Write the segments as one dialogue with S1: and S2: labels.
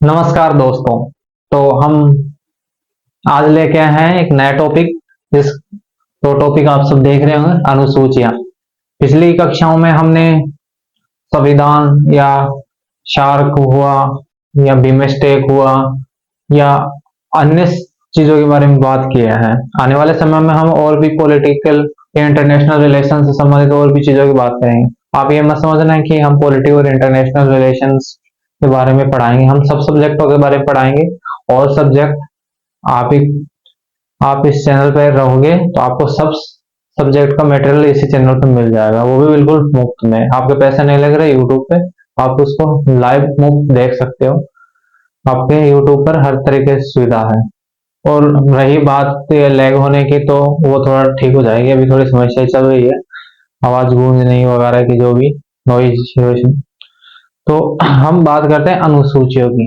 S1: नमस्कार दोस्तों। तो हम आज लेके आए हैं एक नया टॉपिक। जिस तो टॉपिक आप सब देख रहे होंगे, अनुसूचियां। पिछली कक्षाओं में हमने संविधान या शार्क हुआ या बिमस्टेक हुआ या अन्य चीजों के बारे में बात किया है। आने वाले समय में हम और भी पॉलिटिकल या इंटरनेशनल रिलेशन से संबंधित और भी चीजों की बात करेंगे। आप ये मत समझना है कि हम पॉलिटिकल और इंटरनेशनल रिलेशंस के बारे में पढ़ाएंगे, हम सब सब्जेक्टों के बारे में पढ़ाएंगे। और सब्जेक्ट आप ही आप इस चैनल पर रहोगे तो आपको सब सब्जेक्ट का मटेरियल इसी चैनल पर मिल जाएगा, वो भी बिल्कुल मुफ्त में। आपके पैसे नहीं लग रहे यूट्यूब पे, आप उसको लाइव मुफ्त देख सकते हो। आपके यूट्यूब पर हर तरीके की सुविधा है। और रही बात लैग होने की, तो वो थोड़ा ठीक हो जाएगी। अभी थोड़ी समस्या चल रही है, आवाज गूंज नहीं वगैरह की, जो भी नॉइज। तो हम बात करते हैं अनुसूचियों की।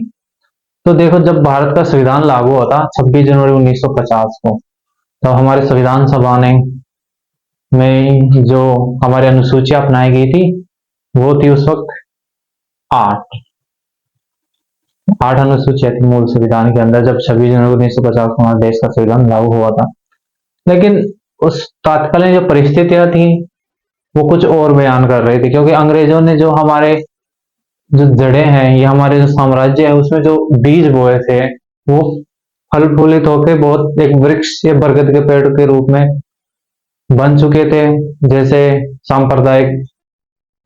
S1: तो देखो, जब भारत का संविधान लागू हुआ था 26 जनवरी 1950 को, तब हमारे संविधान सभा ने में जो हमारी अनुसूचियां अपनाई गई थी, वो थी उस वक्त आठ आठ अनुसूचियां थी मूल संविधान के अंदर, जब 26 जनवरी 1950 को हमारे देश का संविधान लागू हुआ था। लेकिन उस तात्कालीन जो परिस्थितियां थी, वो कुछ और बयान कर रही थी, क्योंकि अंग्रेजों ने जो हमारे जो जड़ें हैं, ये हमारे जो साम्राज्य है, उसमें जो बीज बोए थे, वो फल फूलित होकर बहुत एक वृक्ष या बरगद के पेड़ के रूप में बन चुके थे। जैसे सांप्रदायिक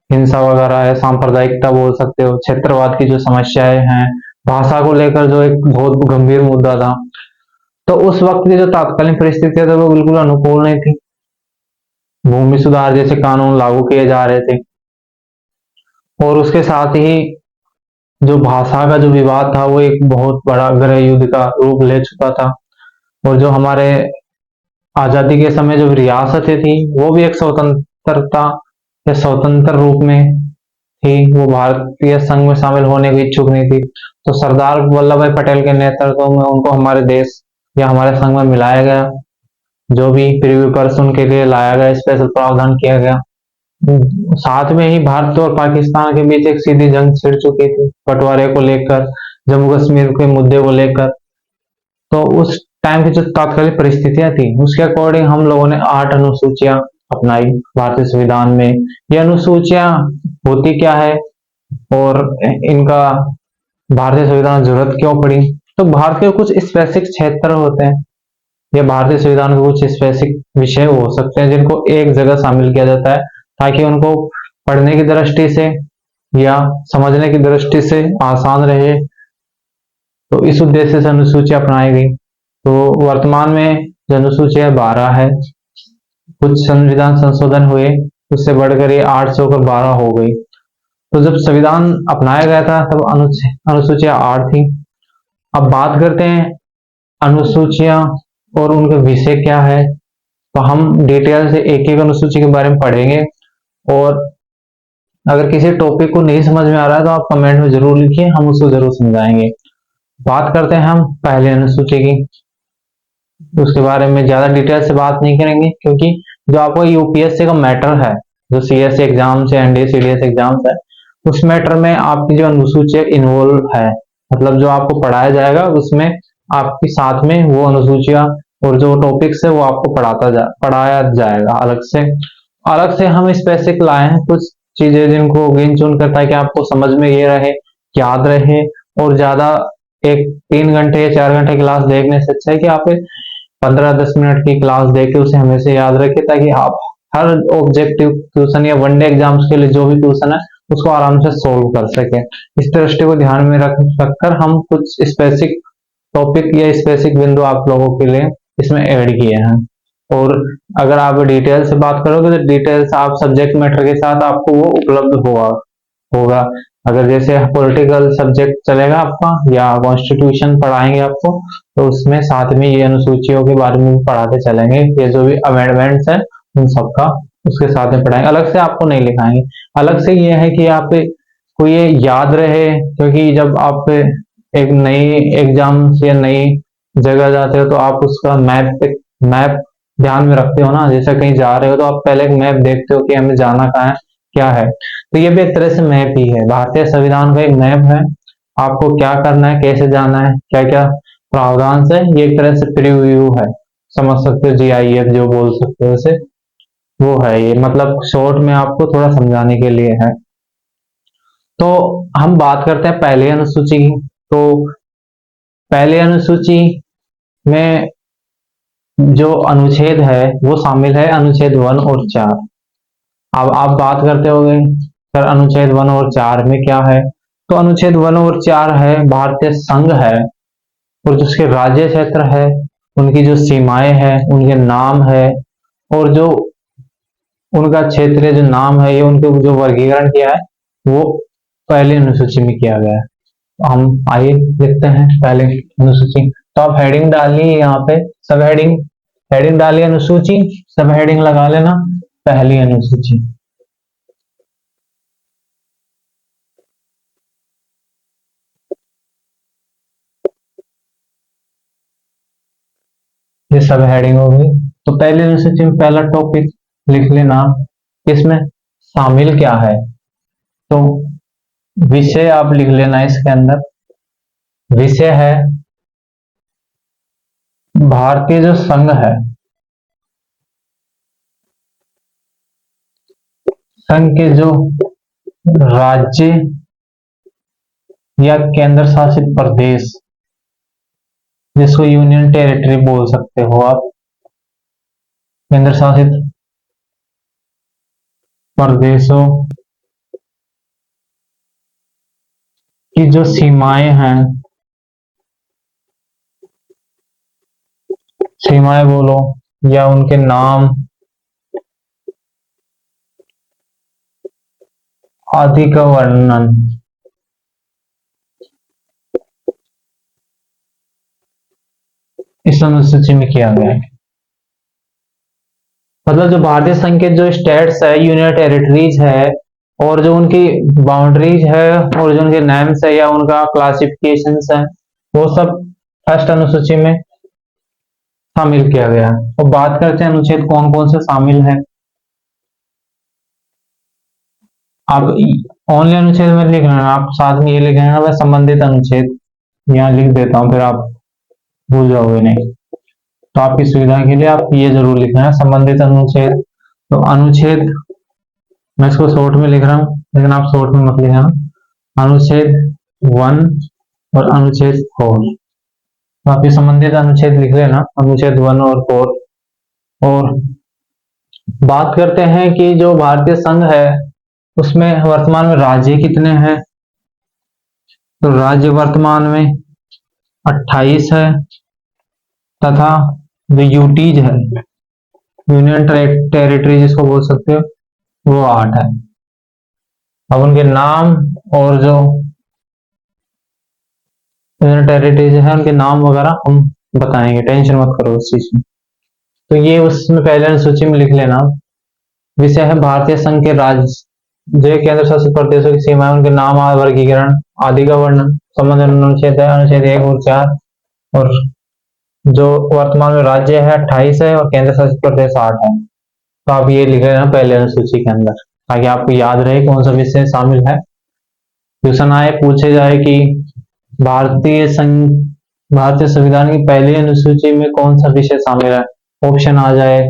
S1: हिंसा वगैरह है, सांप्रदायिकता बोल सकते हो, क्षेत्रवाद की जो समस्याएं हैं, भाषा को लेकर जो एक बहुत गंभीर मुद्दा था। तो उस वक्त की जो तात्कालीन परिस्थितियां थी, वो बिल्कुल अनुकूल नहीं थी। भूमि सुधार जैसे कानून लागू किए जा रहे थे, और उसके साथ ही जो भाषा का जो विवाद था, वो एक बहुत बड़ा गृह युद्ध का रूप ले चुका था। और जो हमारे आजादी के समय जो रियासतें थी, वो भी एक स्वतंत्रता या स्वतंत्र रूप में थी, वो भारतीय संघ में शामिल होने की इच्छुक नहीं थी। तो सरदार वल्लभ भाई पटेल के नेतृत्व में उनको हमारे देश या हमारे संघ में मिलाया गया। जो भी प्रीव्यू पर्स उनके लिए लाया गया, स्पेशल प्रावधान किया गया। साथ में ही भारत और पाकिस्तान के बीच एक सीधी जंग छिड़ चुकी थी, बंटवारे को लेकर, जम्मू कश्मीर के मुद्दे को लेकर। तो उस टाइम की जो तात्कालिक परिस्थितियां थी, उसके अकॉर्डिंग हम लोगों ने 8 अनुसूचियां अपनाई भारतीय संविधान में। ये अनुसूचियां होती क्या है और इनका भारतीय संविधान में जरूरत क्यों पड़ी? तो भारत के कुछ स्पेसिफिक क्षेत्र होते हैं, या भारतीय संविधान के कुछ स्पेसिफिक विषय हो सकते हैं, जिनको एक जगह शामिल किया जाता है, ताकि उनको पढ़ने की दृष्टि से या समझने की दृष्टि से आसान रहे। तो इस उद्देश्य से अनुसूची अपनाई गई। तो वर्तमान में जो अनुसूची 12 है, कुछ संविधान संशोधन हुए, उससे बढ़कर ये 8 से होकर 12 हो गई। तो जब संविधान अपनाया गया था, तब अनुसूचियां 8 थी। अब बात करते हैं अनुसूचियां और उनके विषय क्या है। तो हम डिटेल से एक एक अनुसूची के बारे में पढ़ेंगे। और अगर किसी टॉपिक को नहीं समझ में आ रहा है, तो आप कमेंट में जरूर लिखिए, हम उसको जरूर समझाएंगे। बात करते हैं हम पहले अनुसूची की। उसके बारे में ज्यादा डिटेल से बात नहीं करेंगे, क्योंकि जो आपको यूपीएससी का मैटर है, जो सीएससी एग्जाम से एनडीए सीडीएस एग्जाम है, उस मैटर में आपकी जो अनुसूची इन्वॉल्व है, मतलब जो आपको पढ़ाया जाएगा, उसमें आपके साथ में वो अनुसूचियां और जो टॉपिक्स है, वो आपको पढ़ाया जाएगा अलग से हम स्पेसिफिक लाए हैं कुछ चीजें, जिनको गिन चुन कर, ताकि आपको समझ में ये रहे, याद रहे। और ज्यादा एक 3 घंटे या 4 घंटे क्लास देखने से अच्छा है कि आप 15-10 मिनट की क्लास देके उसे हमेशा याद रखें, ताकि आप हर ऑब्जेक्टिव क्वेश्चन या वनडे एग्जाम्स के लिए जो भी क्वेश्चन है, उसको आराम से सोल्व कर सके। इस दृष्टि को ध्यान में रखकर हम कुछ स्पेसिफिक टॉपिक या स्पेसिफिक बिंदु आप लोगों के लिए इसमें ऐड किए हैं। और अगर आप डिटेल से बात करोगे, तो डिटेल्स आप सब्जेक्ट मैटर के साथ आपको वो उपलब्ध होगा। अगर जैसे पॉलिटिकल सब्जेक्ट चलेगा आपका, या कॉन्स्टिट्यूशन पढ़ाएंगे आपको, तो उसमें साथ में ये अनुसूचियों के बारे में भी पढ़ाते चलेंगे। ये जो भी अमेंडमेंट्स है, उन सबका उसके साथ में पढ़ाएंगे, अलग से आपको नहीं लिखाएंगे। अलग से ये है कि आप को ये याद रहे, क्योंकि जब आप एक नई एग्जाम या नई जगह जाते हो, तो आप उसका मैप ध्यान में रखते हो ना। जैसे कहीं जा रहे हो, तो आप पहले एक मैप देखते हो कि हमें जाना कहाँ है, क्या है। तो ये भी एक तरह से मैप ही है, भारतीय संविधान का एक मैप है। आपको क्या करना है, कैसे जाना है, क्या क्या प्रावधान है, ये एक तरह से प्रीव्यू है, समझ सकते हो, जीआईएफ जो बोल सकते हो उसे, वो है ये, मतलब शॉर्ट में आपको थोड़ा समझाने के लिए है। तो हम बात करते हैं पहली अनुसूची की। तो पहली अनुसूची में जो अनुच्छेद है वो शामिल है अनुच्छेद 1 और 4। अब आप बात करते होंगे सर अनुच्छेद 1 और 4 में क्या है। तो अनुच्छेद 1 और 4 है भारतीय संघ है, और जो उसके राज्य क्षेत्र है, उनकी जो सीमाएं हैं, उनके नाम है, और जो उनका क्षेत्रीय जो नाम है, ये उनके जो वर्गीकरण किया है वो पहली अनुसूची में किया गया है। तो हम आइए देखते हैं पहले अनुसूची। तो आप हेडिंग डालिए यहाँ पे, सब हेडिंग, हेडिंग डालिए अनुसूची, सब हेडिंग लगा लेना पहली अनुसूची। ये सब हेडिंग होगी। तो पहली अनुसूची में पहला टॉपिक लिख लेना, इसमें शामिल क्या है। तो विषय आप लिख लेना, इसके अंदर विषय है भारतीय जो संघ है, संघ के जो राज्य या केंद्र शासित प्रदेश, जिसको यूनियन टेरिटरी बोल सकते हो आप, केंद्र शासित प्रदेशों की जो सीमाएं हैं, सीमाएं बोलो या उनके नाम आदि का वर्णन इस अनुसूची में किया गया है। मतलब जो भारतीय संघ के जो स्टेट्स है, यूनियन टेरिटरीज है, और जो उनकी बाउंड्रीज है, और जो उनके नेम्स है या उनका क्लासिफिकेशन है, वो सब फर्स्ट अनुसूची में शामिल किया गया है। तो बात करते हैं अनुच्छेद कौन कौन से शामिल है। आप ओनली अनुच्छेद में लिख लेना, आप साथ में ये लिख लेना, मैं संबंधित अनुच्छेद यहाँ लिख देता हूँ, फिर आप भूल जाओगे नहीं। तो आपकी सुविधा के लिए आप ये जरूर लिखना है संबंधित अनुच्छेद। तो अनुच्छेद, मैं इसको शॉर्ट में लिख रहा हूँ, लेकिन आप शॉर्ट में मत लिखना। अनुच्छेद 1 और अनुच्छेद 4, तो आप ये संबंधित अनुच्छेद लिख लेना, अनुच्छेद 1 और 4। और बात करते हैं कि जो भारतीय संघ है उसमें वर्तमान में राज्य कितने हैं। तो राज्य वर्तमान में 28 है, तथा जो यूटीज है, यूनियन टेरिटरी जिसको बोल सकते हो, वो 8 है। अब उनके नाम और जो यूनियन टेरिटरीज है उनके नाम वगैरह हम बताएंगे, टेंशन मत करो उस चीज में। तो ये उसमें पहले अनुसूची में लिख लेना। विषय है भारतीय संघ के राज्य जो केंद्र शासित प्रदेशों की सीमाएं, उनके नाम, वर्गीकरण आदि का वर्णन, संबंध अनुच्छेद है अनुच्छेद 1 और 4। और जो वर्तमान में राज्य है 28 है, और केंद्र शासित प्रदेश 8 है। तो आप ये लिख लेना पहले अनुसूची के अंदर, ताकि आपको याद रहे कौन सा विषय शामिल है। क्वेश्चन आए, पूछे जाए कि भारतीय संघ, भारतीय संविधान की पहली अनुसूची में कौन सा विषय शामिल है। ऑप्शन आ जाए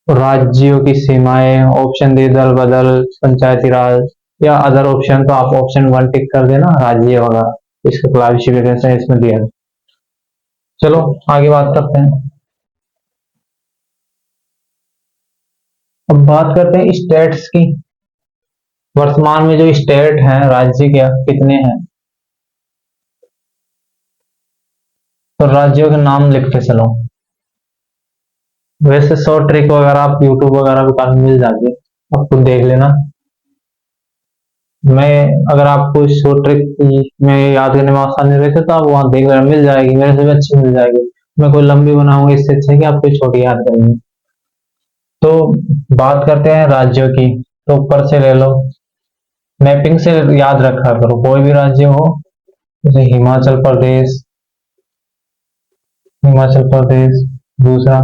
S1: राज्यों की सीमाएं, ऑप्शन दे दल बदल, पंचायती राज, या अदर ऑप्शन, तो आप ऑप्शन 1 टिक कर देना राज्य वगैरह, इसका क्लासिफिकेशन इसमें दिया है। चलो आगे बात करते हैं। अब बात करते हैं स्टेट्स की। वर्तमान में जो स्टेट हैं, राज्य क्या कितने हैं। तो राज्यों के नाम लिखते चलो। वैसे शॉर्ट ट्रिक वगैरह आप यूट्यूब वगैरह पे काफी मिल जाती है, आप खुद देख लेना। मैं, अगर आपको इस शॉर्ट ट्रिक में याद करने में आसानी रहती है तो आप वहां देख लेना, मिल जाएगी, मेरे से भी अच्छी मिल जाएगी। मैं कोई लंबी बनाऊंगा, इससे अच्छा है कि आप कोई छोटी याद करेंगे। तो बात करते हैं राज्यों की। तो ऊपर से ले लो, मैपिंग से याद रखा करो, कोई भी राज्य हो, जैसे हिमाचल प्रदेश, हिमाचल प्रदेश, दूसरा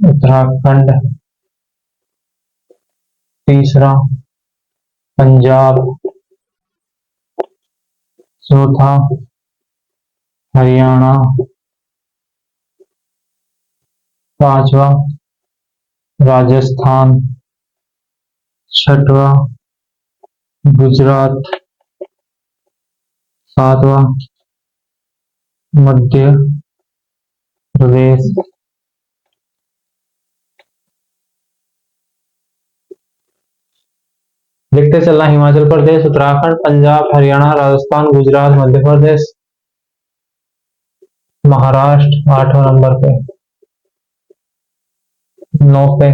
S1: उत्तराखंड, तीसरा पंजाब, चौथा हरियाणा, पांचवा राजस्थान, छठवा गुजरात, सातवां मध्य प्रदेश, लिखते चलना हिमाचल प्रदेश, उत्तराखंड, पंजाब, हरियाणा, राजस्थान, गुजरात, मध्य प्रदेश, महाराष्ट्र 8वें नंबर पे, 9 पे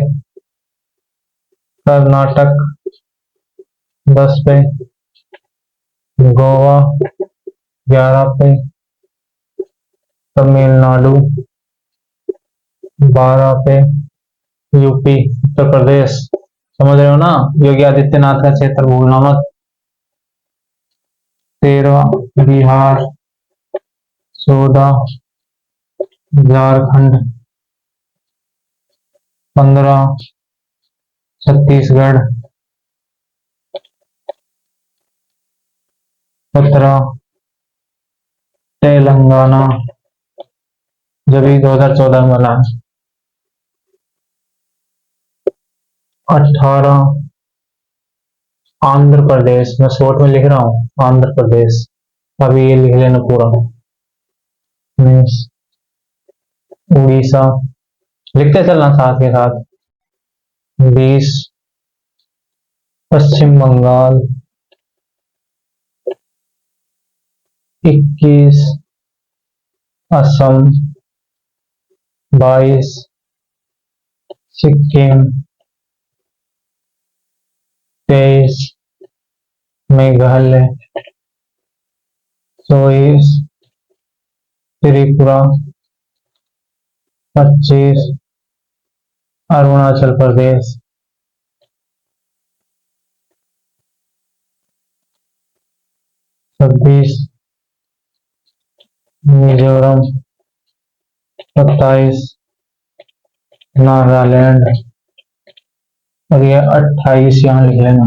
S1: कर्नाटक, 10 पे गोवा, 11 पे तमिलनाडु, 12 पे यूपी उत्तर प्रदेश। समझ रहे हो ना, योगी आदित्यनाथ का क्षेत्र भूलना मत। 13 बिहार, 14 झारखंड, 15 छत्तीसगढ़, 17 तेलंगाना, जो भी 2014 में बना, 18 आंध्र प्रदेश, मैं शॉर्ट में लिख रहा हूँ आंध्र प्रदेश, अभी ये लिख लेना पूरा। 19 उड़ीसा, लिखते चलना साथ के साथ। 20 पश्चिम बंगाल, 21 असम, 22 सिक्किम, 23 मेघालय, 24 त्रिपुरा, 25 अरुणाचल प्रदेश, 26 मिजोरम, 27 नागालैंड, और ये 28 यहाँ लिख लेना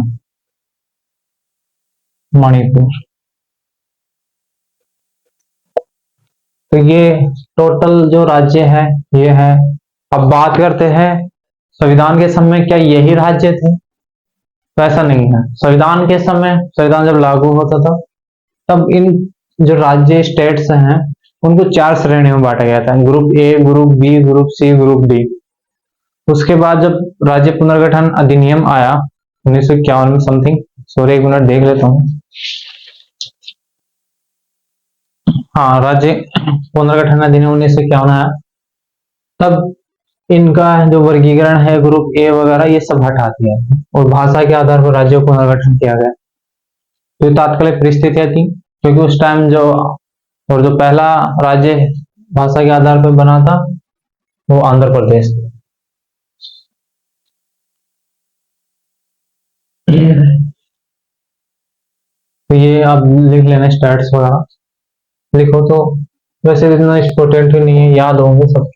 S1: मणिपुर। तो ये टोटल जो राज्य है ये है। अब बात करते हैं संविधान के समय क्या यही राज्य थे, तो ऐसा नहीं है। संविधान के समय, संविधान जब लागू होता था तब इन जो राज्य स्टेट्स हैं उनको 4 श्रेणियों में बांटा गया था, group A, group B, group C, group D. उसके बाद जब राज्य पुनर्गठन अधिनियम आया 1951 में समथिंग, सॉरी एक मिनट देख लेता हूँ। हाँ, राज्य पुनर्गठन अधिनियम 1951 आया, तब इनका जो वर्गीकरण है ग्रुप ए वगैरह ये सब हटा दिया और भाषा के आधार पर राज्यों को पुनर्गठन किया गया। तो तात्कालिक परिस्थितियां थी क्योंकि उस टाइम जो और जो पहला राज्य भाषा के आधार पर बना था वो आंध्र प्रदेश था। तो ये आप लिख लेना स्टैट्स वगैरह लिखो, तो वैसे इतना इंपॉर्टेंट ही नहीं है, याद होंगे सब।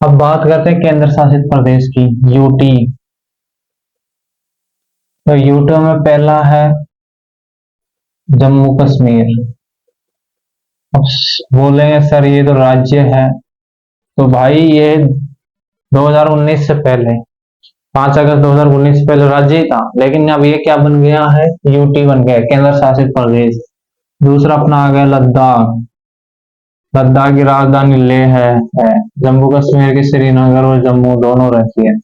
S1: अब बात करते हैं केंद्र शासित प्रदेश की, यूटी। तो यूटी में पहला है जम्मू कश्मीर। अब बोलेंगे सर ये तो राज्य है, तो भाई ये 2019 से पहले 5 अगस्त 2019 से पहले राज्य ही था, लेकिन अब ये क्या बन गया है, यूटी बन गया, केंद्र शासित प्रदेश। दूसरा अपना आ गया लद्दाख। लद्दाख की राजधानी लेह है। जम्मू कश्मीर की श्रीनगर और जम्मू दोनों रहती है।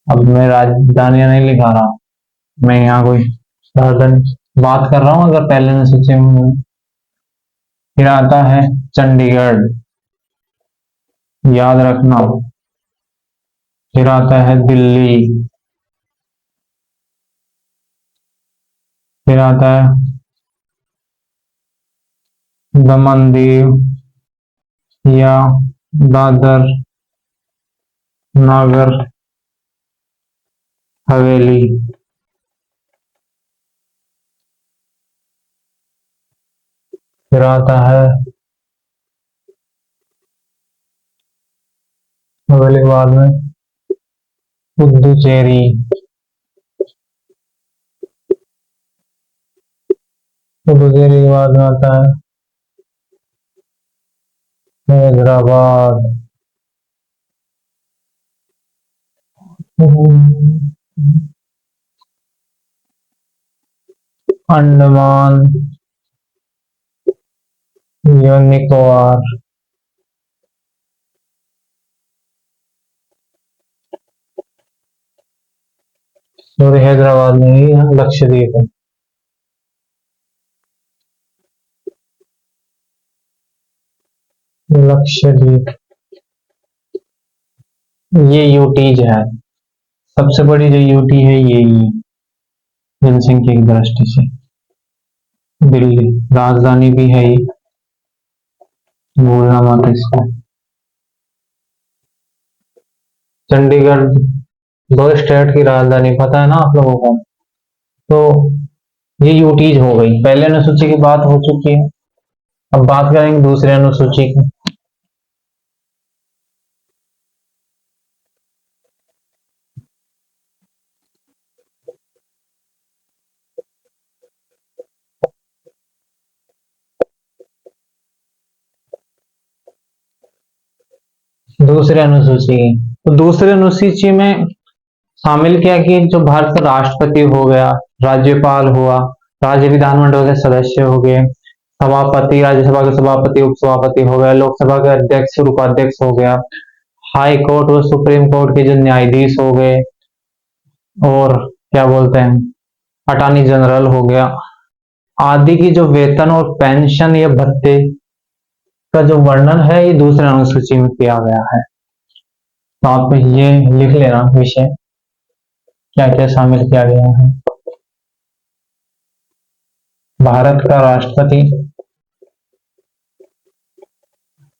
S1: अब मैं राजधानी नहीं लिखा रहा, मैं यहाँ कोई राजधानी बात कर रहा हूँ अगर पहले में सोचे हूँ। फिर आता है चंडीगढ़, याद रखना। फिर आता है दिल्ली। फिर आता है दमन दीव या दादर नागर हवेली। फिर फिर आता है नोवेल के बाद में पुदुचेरी। पुदुचेरी के बाद में आता है हैदराबाद। अंडमान निकोबार। और हैदराबाद में ही लक्षद्वीप है। लक्षद्वीप ये यूटीज है, सबसे बड़ी जो यूटी है यही जनसंख्या की दृष्टि से। दिल्ली राजधानी भी है ये, भूलना मत इसको। चंडीगढ़ दो स्टेट की राजधानी, पता है ना आप लोगों को। तो ये यूटीज हो गई, पहले अनुसूची की बात हो चुकी है। अब बात करेंगे दूसरे अनुसूची की। दूसरे अनुसूची, तो दूसरे अनुसूची में शामिल किया कि जो भारत का राष्ट्रपति हो गया, राज्यपाल हुआ, राज्य विधानमंडल के सदस्य हो गए, सभापति राज्यसभा के सभापति उपसभापति हो गया, लोकसभा के अध्यक्ष और उपाध्यक्ष हो गया, हाई कोर्ट और सुप्रीम कोर्ट के जो न्यायाधीश हो गए, और क्या बोलते हैं अटॉर्नी जनरल हो गया, आदि की जो वेतन और पेंशन या भत्ते का जो वर्णन है ये दूसरे अनुसूची में किया गया है। तो आप ये लिख लेना विषय क्या क्या शामिल किया गया है। भारत का राष्ट्रपति,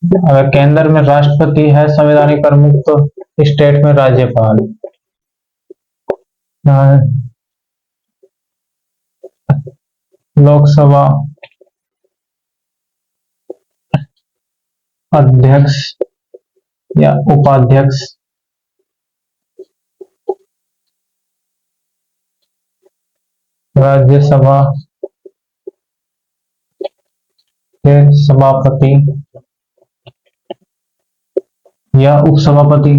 S1: अगर केंद्र में राष्ट्रपति है संवैधानिक प्रमुख, तो स्टेट में राज्यपाल। लोकसभा अध्यक्ष या उपाध्यक्ष, राज्यसभा के सभापति या उपसभापति,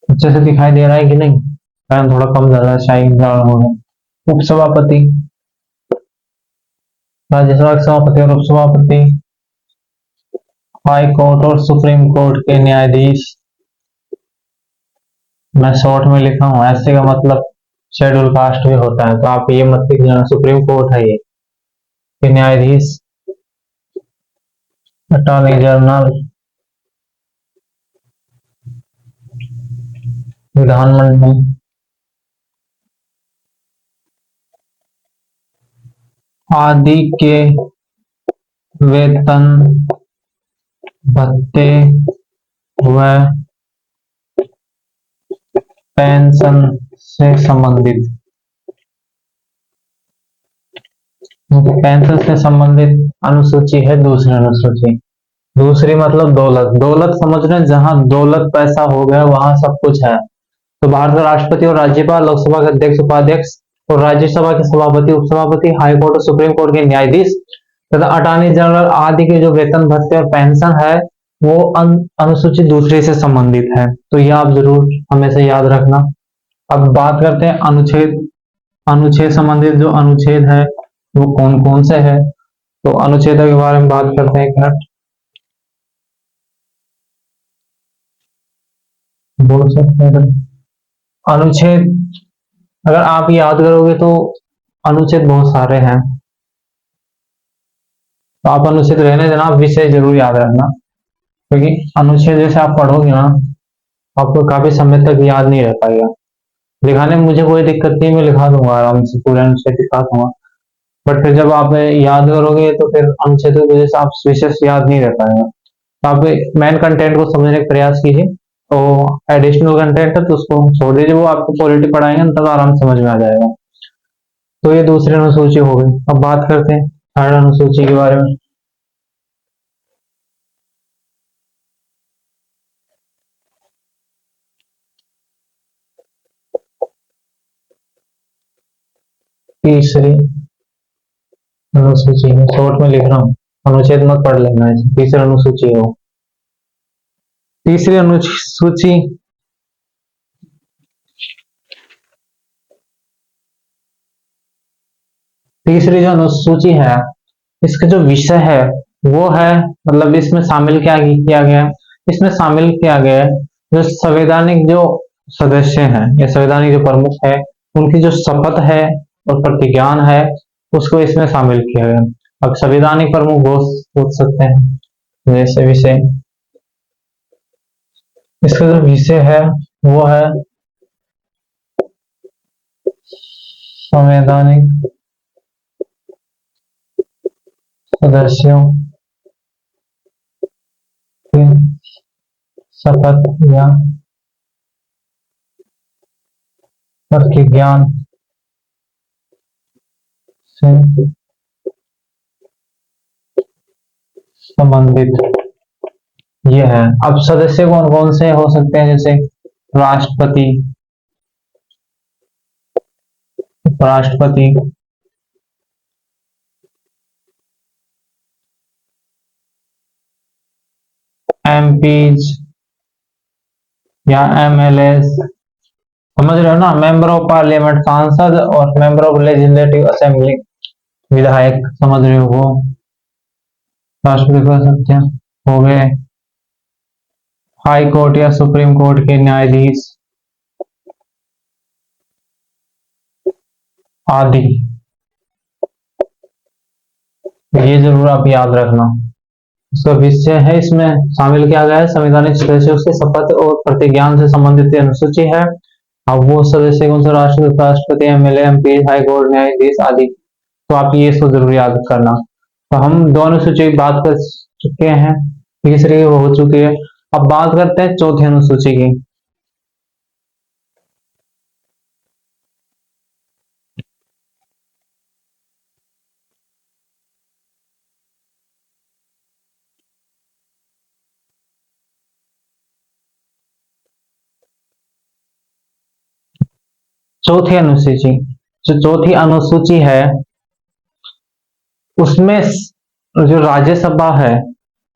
S1: अच्छे से दिखाई दे रहा है कि नहीं, कारण थोड़ा कम ज्यादा शायद होगा। उपसभापति, राज्यसभा के सभापति और उपसभापति, हाई कोर्ट और सुप्रीम कोर्ट के न्यायाधीश। मैं शॉर्ट में लिखा हूं, ऐसे का मतलब शेड्यूल कास्ट भी होता है, तो आप ये मत लिख लेना सुप्रीम कोर्ट है ये न्यायाधीश, अटॉर्नी जनरल, विधानमंडल, आदि के वेतन भत्ते व पेंशन से संबंधित, पेंशन से संबंधित अनुसूची है दूसरी अनुसूची। दूसरी मतलब दौलत, दौलत समझ रहे हैं, जहां दौलत पैसा हो गया वहां सब कुछ है। तो भारत का राष्ट्रपति और राज्यपाल, लोकसभा के अध्यक्ष उपाध्यक्ष और राज्यसभा के सभापति उपसभापति, हाईकोर्ट और सुप्रीम कोर्ट के न्यायाधीश तथा अटॉर्नी जनरल आदि के जो वेतन भत्ते और पेंशन है वो अनुसूची दूसरे से संबंधित है। तो यह आप जरूर हमेशा याद रखना। अब बात करते हैं अनुच्छेद, अनुच्छेद संबंधित जो अनुच्छेद है वो कौन कौन से है। तो अनुच्छेद के बारे में बात करते हैं एक मिनट। बोल सकते हैं अनुच्छेद, अगर आप याद करोगे तो अनुच्छेद बहुत सारे हैं, तो आप अनुच्छेद रहने देना, आप विषय जरूर याद रखना, क्योंकि अनुच्छेद जैसे आप पढ़ोगे ना आपको काफी समय तक याद नहीं रह पाएगा। लिखाने में मुझे कोई दिक्कत नहीं, मैं लिखा दूंगा आराम से, पूरा अनुच्छेद दिखा दूंगा, बट फिर जब आप याद करोगे तो फिर अनुच्छेद की वजह से आप विशेष याद नहीं रह पाएगा। तो आप मेन कंटेंट को समझने का प्रयास कीजिए, तो एडिशनल कंटेंट है तो उसको छोड़ दीजिए, वो आपको पॉलिटी पढ़ाएंगे तब आराम समझ में आ जाएगा। तो ये दूसरी अनुसूची हो गई। अब बात करते हैं थर्ड अनुसूची के बारे में। तीसरी अनुसूची में शॉर्ट में लिख रहा हूँ, अनुच्छेद मत पढ़ लेना है, तीसरी अनुसूची हो। तीसरी अनुसूची तीसरी जो अनुसूची है, इसका जो विषय है वो है, मतलब इसमें शामिल क्या किया गया है, इसमें शामिल किया गया है जो संवैधानिक जो सदस्य हैं या संवैधानिक जो प्रमुख है, उनकी जो शपथ है और प्रतिज्ञान है, उसको इसमें शामिल किया गया। अब संवैधानिक प्रमुख बहुत पूछ सकते हैं जैसे विषय, इसका जो विषय है वो है संवैधानिक सदस्यों की शपथ या प्रतिज्ञान से संबंधित ये है। अब सदस्य कौन कौन से हो सकते हैं, जैसे राष्ट्रपति, उपराष्ट्रपति, एमपीज या एमएलए, समझ रहे हो ना, मेंबर ऑफ पार्लियामेंट सांसद और मेंबर ऑफ लेजिस्लेटिव असेंबली विधायक, समझ रहे हो वो राष्ट्रपति को सकते हैं, हो गए। हाई कोर्ट या सुप्रीम कोर्ट के न्यायाधीश आदि, ये जरूर आप याद रखना। इसका विषय है, इसमें शामिल किया गया है संवैधानिक सदस्यों से शपथ और प्रतिज्ञान से संबंधित अनुसूची है। अब वो सदस्य कौन से, राष्ट्रपति, राष्ट्रपति, एमएलए, एमपी, हाई कोर्ट न्यायाधीश आदि। तो आप ये इसको जरूर याद करना। तो हम दो अनुसूची की बात कर चुके हैं, तीसरी वो हो चुकी है। अब बात करते हैं चौथी अनुसूची की। चौथी अनुसूची, जो चौथी अनुसूची है उसमें जो राज्यसभा है,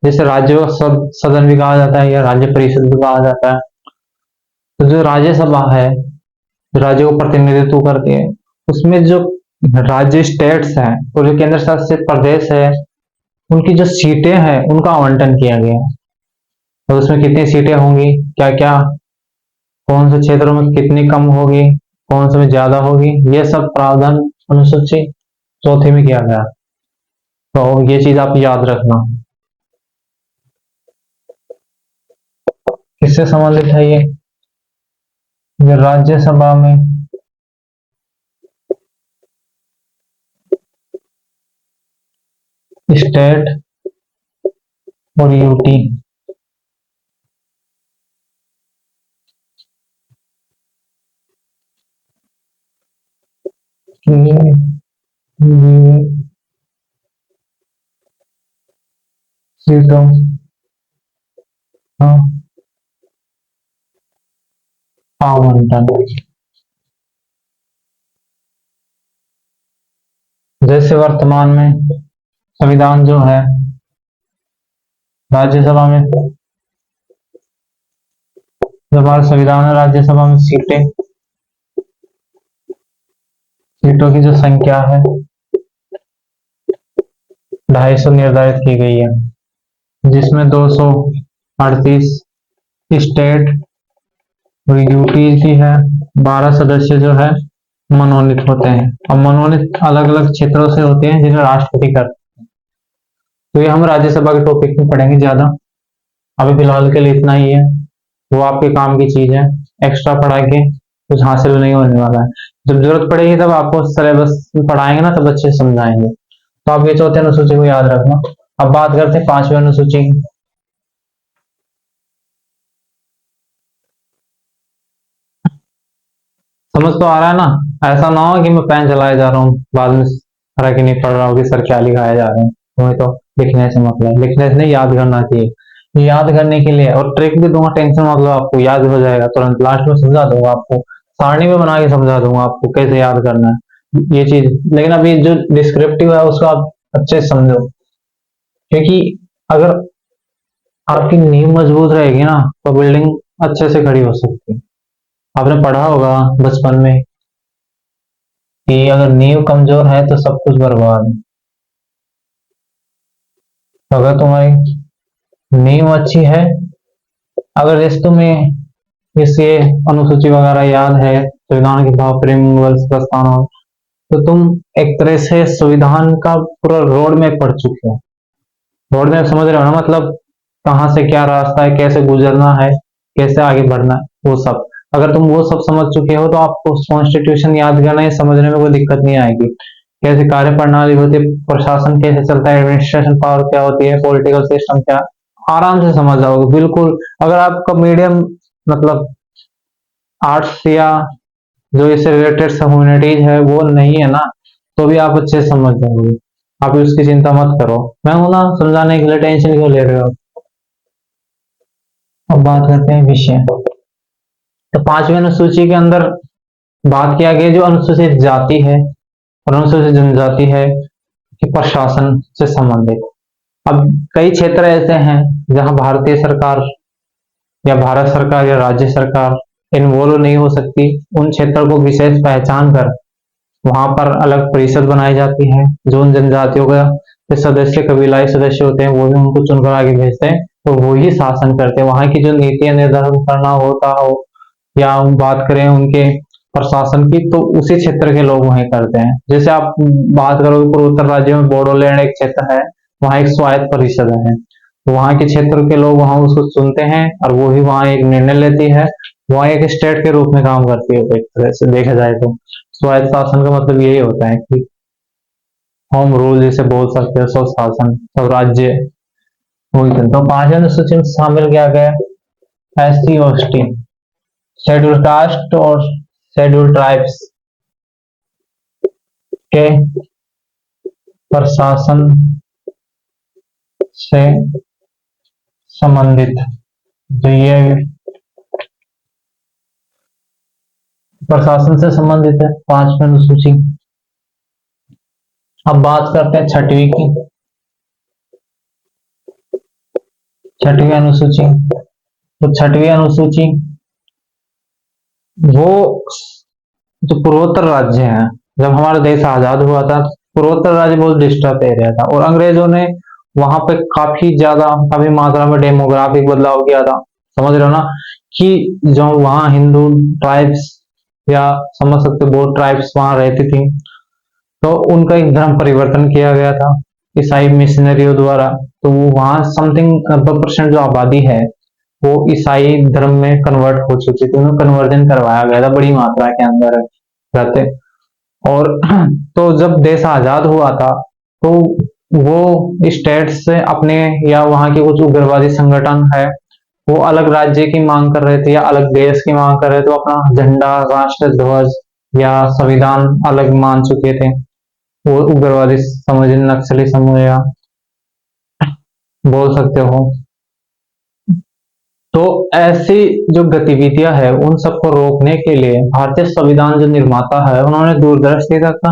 S1: जैसे राज्य सदन भी कहा जाता है या राज्य परिषद भी कहा जाता है, तो जो राज्यसभा है, जो राज्य को प्रतिनिधित्व करती है, उसमें जो राज्य स्टेट्स हैं और जो केंद्र शासित प्रदेश है, उनकी जो सीटें हैं उनका आवंटन किया गया है। तो उसमें कितनी सीटें होंगी, क्या क्या, कौन से क्षेत्रों में कितनी कम होगी, कौन से में ज्यादा होगी, ये सब प्रावधान अनुसूची चौथी में किया गया। तो ये चीज आप याद रखना। किससे संबंधित है ये राज्यसभा में स्टेट और यूटी सीटों का आवंटन। जैसे वर्तमान में संविधान जो है, राज्यसभा में जो हमारा संविधान है, राज्यसभा में सीटों की जो संख्या है 250 निर्धारित की गई है, जिसमें 238 स्टेट और यूटी की है। 12 सदस्य जो है मनोनीत होते हैं। अब मनोनीत अलग अलग क्षेत्रों से होते हैं जिन्हें राष्ट्रपति करते हैं। तो ये हम राज्यसभा के टॉपिक में पढ़ेंगे ज्यादा, अभी फिलहाल के लिए इतना ही है। वो आपके काम की चीज है, एक्स्ट्रा पढ़ा के कुछ हासिल नहीं होने वाला है। जब जरूरत पड़ेगी तब आपको सिलेबस पढ़ाएंगे ना, तब अच्छे से समझाएंगे। तो आप ये चौथे अनुसूची को याद रखना। अब बात करते हैं पांचवी अनुसूची की। समझ तो आ रहा है ना? ऐसा ना हो कि मैं पेन चलाए जा रहा हूँ, बाद में फर्क ही नहीं पड़ रहा हो कि सर क्या लिखाया जा रहे हैं। तुम्हें तो लिखने से मतलब, लिखने से नहीं, याद करना चाहिए। याद करने के लिए और ट्रिक भी दूंगा, टेंशन मतलब आपको याद हो जाएगा तुरंत, लास्ट में समझा दूंगा आपको, सारणी में बना के समझा दूंगा आपको कैसे याद करना है ये चीज। लेकिन अभी जो डिस्क्रिप्टिव है उसको आप अच्छे से समझो, क्योंकि अगर आपकी नींव मजबूत रहेगी ना तो बिल्डिंग अच्छे से खड़ी हो सकती है। आपने पढ़ा होगा बचपन में कि अगर नींव कमजोर है तो सब कुछ बर्बाद है। तो अगर तुम्हारी नींव अच्छी है, अगर जैसे तुम्हें इससे अनुसूची वगैरह याद है, संविधान के भाव, प्रेम प्रस्तावना हो, तो तुम एक तरह से संविधान का पूरा रोड मैप पढ़ चुके हो। रोड मैप समझ रहे हो ना, मतलब कहाँ से क्या रास्ता है, कैसे गुजरना है, कैसे आगे बढ़ना है, वो सब। अगर तुम वो सब समझ चुके हो तो आपको कॉन्स्टिट्यूशन याद करना या समझने में कोई दिक्कत नहीं आएगी। कैसे कार्य प्रणाली होती है, प्रशासन कैसे चलता है, एडमिनिस्ट्रेशन पावर क्या होती है, पॉलिटिकल सिस्टम क्या, आराम से समझ जाओगे बिल्कुल। अगर आपका मीडियम मतलब आर्ट्स या जो इससे रिलेटेड ह्यूमैनिटीज है वो नहीं है ना, तो भी आप अच्छे से समझ जाओगे। आप उसकी चिंता मत करो, मैं हूं ना समझाने के लिए, टेंशन क्यों ले रहे हो। अब बात करते हैं विषय। तो पांचवी अनुसूची के अंदर बात किया गया जो अनुसूचित जाति है और अनुसूचित जनजाति है कि प्रशासन से संबंधित। अब कई क्षेत्र ऐसे हैं जहां भारतीय सरकार या भारत सरकार या राज्य सरकार इन्वॉल्व नहीं हो सकती। उन क्षेत्रों को विशेष पहचान कर वहां पर अलग परिषद बनाई जाती है, जो उन जनजातियों का जो सदस्य कबीलाई सदस्य होते हैं वो भी उनको चुनकर आगे भेजते हैं, तो वो ही शासन करते हैं। वहां की जो नीतियां निर्धारण करना होता हो या हम बात करें उनके प्रशासन की, तो उसी क्षेत्र के लोग वहीं करते हैं। जैसे आप बात करो पूर्वोत्तर राज्यों में बोडोलैंड एक क्षेत्र है, वहाँ एक स्वायत्त परिषद है, तो वहाँ के क्षेत्र के लोग वहाँ उसको सुनते हैं और वो ही वहाँ एक निर्णय लेती है। वहाँ एक स्टेट के रूप में काम करती है एक तरह से देखा जाए तो। स्वायत्त शासन का मतलब यही होता है कि होम रूल जैसे बोल सकते हो, स्व शासन, स्वराज्य। वही तो पांचवें अनुसूची में शामिल किया गया एससी एसटी, शेड्यूल कास्ट और शेड्यूल ट्राइब्स के प्रशासन से संबंधित। तो ये प्रशासन से संबंधित है पांचवें अनुसूची। अब बात करते हैं छठवीं की। छठवीं अनुसूची, तो छठवीं अनुसूची वो जो पूर्वोत्तर राज्य हैं, जब हमारा देश आजाद हुआ था पूर्वोत्तर राज्य बहुत डिस्टर्ब एरिया था और अंग्रेजों ने वहां पे काफी ज्यादा, काफी मात्रा में डेमोग्राफिक बदलाव किया था। समझ रहे हो ना कि जो वहाँ हिंदू ट्राइब्स या समझ सकते हो बहुत ट्राइब्स वहां रहती थी, तो उनका एक धर्म परिवर्तन किया गया था ईसाई मिशनरियों द्वारा। तो वो वहाँ समथिंग 90% जो आबादी है वो ईसाई धर्म में कन्वर्ट हो चुकी थी, उन्हें कन्वर्जन करवाया गया था बड़ी मात्रा के अंदर रहते। और तो जब देश आजाद हुआ था तो वो स्टेट से अपने या वहाँ के कुछ उग्रवादी संगठन है वो अलग राज्य की मांग कर रहे थे या अलग देश की मांग कर रहे थे, तो अपना झंडा, राष्ट्र ध्वज या संविधान अलग मान चुके थे। वो उग्रवादी समूह, नक्सली समूह या बोल सकते हो। तो ऐसी जो गतिविधियां है उन सबको रोकने के लिए भारतीय संविधान जो निर्माता है उन्होंने दूरदर्शिता का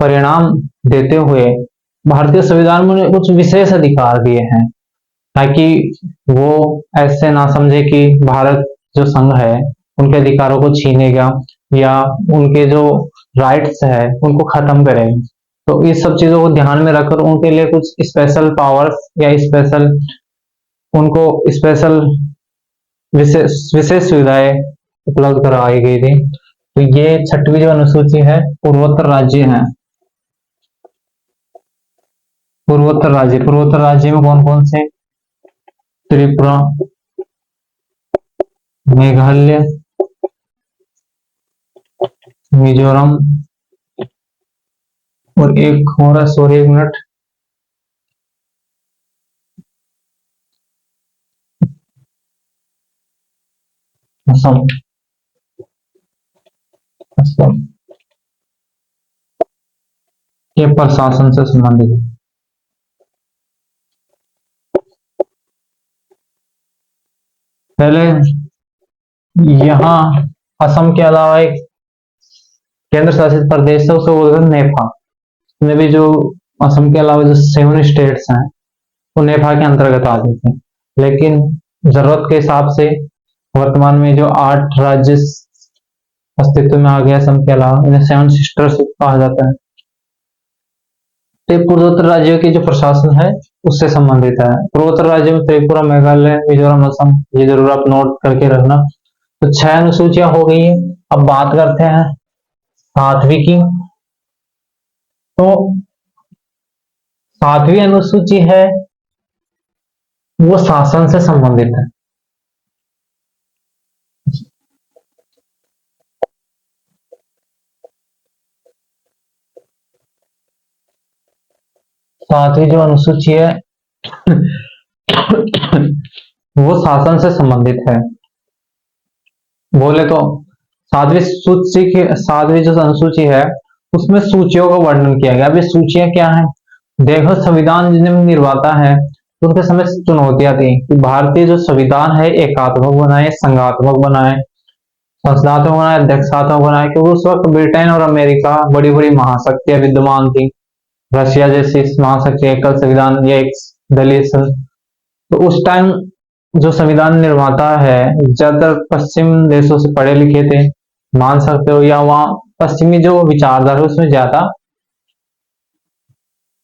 S1: परिणाम देते हुए भारतीय संविधान में उन्हें कुछ विशेष अधिकार दिए हैं, ताकि वो ऐसे ना समझे कि भारत जो संघ है उनके अधिकारों को छीनेगा या उनके जो राइट्स है उनको खत्म करेगा। तो इस सब चीजों को ध्यान में रखकर उनके लिए कुछ स्पेशल पावर्स या स्पेशल, उनको स्पेशल विशेष विशेष सुविधाएं उपलब्ध करवाई गई थी। तो ये छठवीं जो अनुसूची है पूर्वोत्तर राज्य है। पूर्वोत्तर राज्य में कौन कौन से? त्रिपुरा, मेघालय, मिजोरम और एक हो रहा, सॉरी एक मिनट, असम। अच्छा, ये प्रशासन से संबंधित है। पहले यहाँ असम के अलावा एक केंद्र शासित प्रदेश है, उसको बोलते हैं नेपा। इसमें भी जो असम के अलावा जो 7 स्टेट्स हैं वो नेपा के अंतर्गत आते थे, लेकिन जरूरत के हिसाब से वर्तमान में जो 8 राज्य अस्तित्व में आ गया असम के अलावा, इन्हें 7 सिस्टर्स कहा जाता है। तो ये पूर्वोत्तर राज्यों की जो प्रशासन है उससे संबंधित है। पूर्वोत्तर राज्यों में त्रिपुरा, मेघालय, मिजोरम, असम, ये जरूर आप नोट करके रखना। तो 6 अनुसूचियां हो गई है। अब बात करते हैं 7वीं की। तो 7वीं अनुसूची है वो शासन से संबंधित है। सातवीं जो अनुसूची है वो शासन से संबंधित है। बोले तो 7वीं जो अनुसूची है उसमें सूचियों का वर्णन किया गया। अब ये सूचियां क्या हैं? देखो, संविधान जिन्हें निर्माता है तो उनके समय चुनौतियां थी कि भारतीय जो संविधान है एकात्मक बनाए, संघात्मक बनाए, संसदात्मक बनाए, अध्यक्षात्मक बनाए, क्योंकि उस वक्त ब्रिटेन और अमेरिका बड़ी बड़ी महाशक्तियां विद्यमान थी। रशिया जैसी महाशक्ति एकल संविधान या एक दलीय तो उस टाइम जो संविधान निर्माता है ज्यादातर पश्चिम देशों से पढ़े लिखे थे, मान सकते हो, या वहाँ पश्चिमी जो विचारधारा है उसमें ज्यादा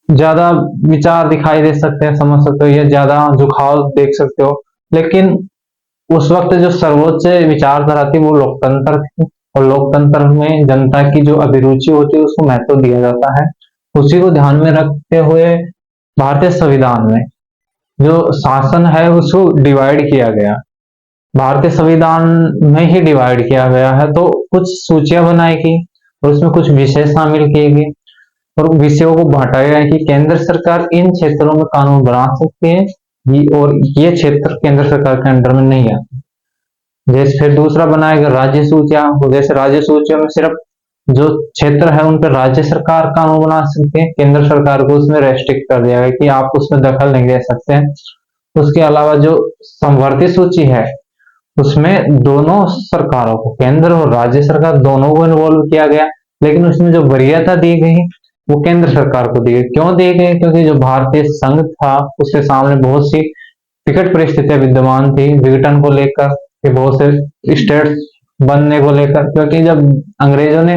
S1: ज्यादा विचार दिखाई दे सकते हैं, समझ सकते हो, या ज्यादा झुकाव देख सकते हो। लेकिन उस वक्त जो सर्वोच्च विचारधारा थी वो लोकतंत्र थी, और लोकतंत्र में जनता की जो अभिरुचि होती है उसको महत्व दिया जाता है। उसी को ध्यान में रखते हुए भारतीय संविधान में जो शासन है उसको डिवाइड किया गया। भारतीय संविधान में ही डिवाइड किया गया है। तो कुछ सूचियां बनाई गई और उसमें कुछ विषय शामिल किए गए और विषयों को बांटा गया कि केंद्र सरकार इन क्षेत्रों में कानून बना सकती है और ये क्षेत्र केंद्र सरकार के अंडर में नहीं आते। जैसे फिर दूसरा बनाया गया राज्य सूचियां। जैसे राज्य सूचियों में सिर्फ जो क्षेत्र है उन पर राज्य सरकार कानून बना सकते हैं, केंद्र सरकार को उसमें रेस्ट्रिक्ट कर दिया गया कि आप उसमें दखल नहीं दे सकते हैं। उसके अलावा जो समवर्ती सूची है उसमें दोनों सरकारों को, केंद्र और राज्य सरकार दोनों को इन्वॉल्व किया गया, लेकिन उसमें जो वरीयता दी गई वो केंद्र सरकार को दी गई। क्यों दी गई? क्योंकि जो भारतीय संघ था उसके सामने बहुत सी विकट परिस्थितियां विद्यमान थी विघटन को लेकर, कि बहुत से स्टेट्स बनने को लेकर। क्योंकि जब अंग्रेजों ने